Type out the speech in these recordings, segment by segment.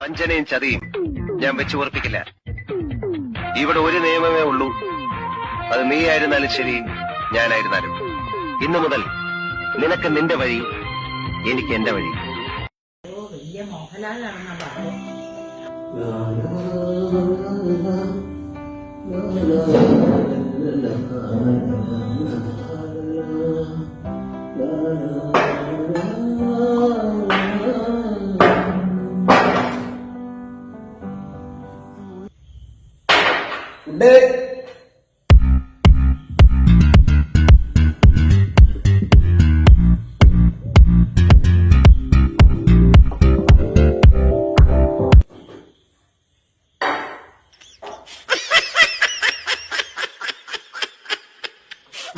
വഞ്ചനയും ചതിയും ഞാൻ വെച്ചു ഉറപ്പിക്കില്ല. ഇവിടെ ഒരു നിയമമേ ഉള്ളൂ. അത് നീ ആയിരുന്നാലും ശരി, ഞാനായിരുന്നാലും. ഇന്നു മുതൽ നിനക്ക് നിന്റെ വഴി, എനിക്ക് എന്റെ വഴി. വലിയ മോഹൻലാലാണെന്നാ പറഞ്ഞു.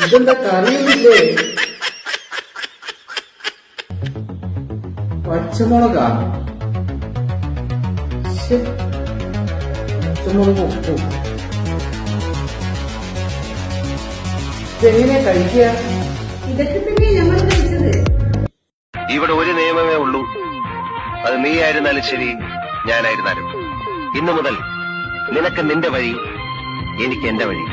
ഇതെന്താ കറിയൊന്നുമില്ലേ? പച്ചമുളകാ? പച്ചമുളക് ഉപ്പും ഇതെങ്ങനെയാ കഴിക്കുക? ഇതൊക്കെ തന്നെ ഞങ്ങൾ കഴിച്ചത്. ഇവിടെ ഒരു നിയമമേ ഉള്ളൂ. അത് നീ ആയിരുന്നാലും ശരി, ഞാനായിരുന്നാലും. ഇന്നു മുതൽ നിനക്ക് നിന്റെ വഴി, എനിക്ക് എന്റെ വഴി.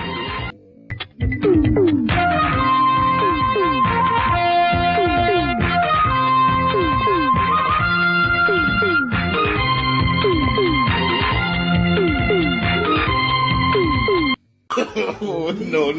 Oh, no.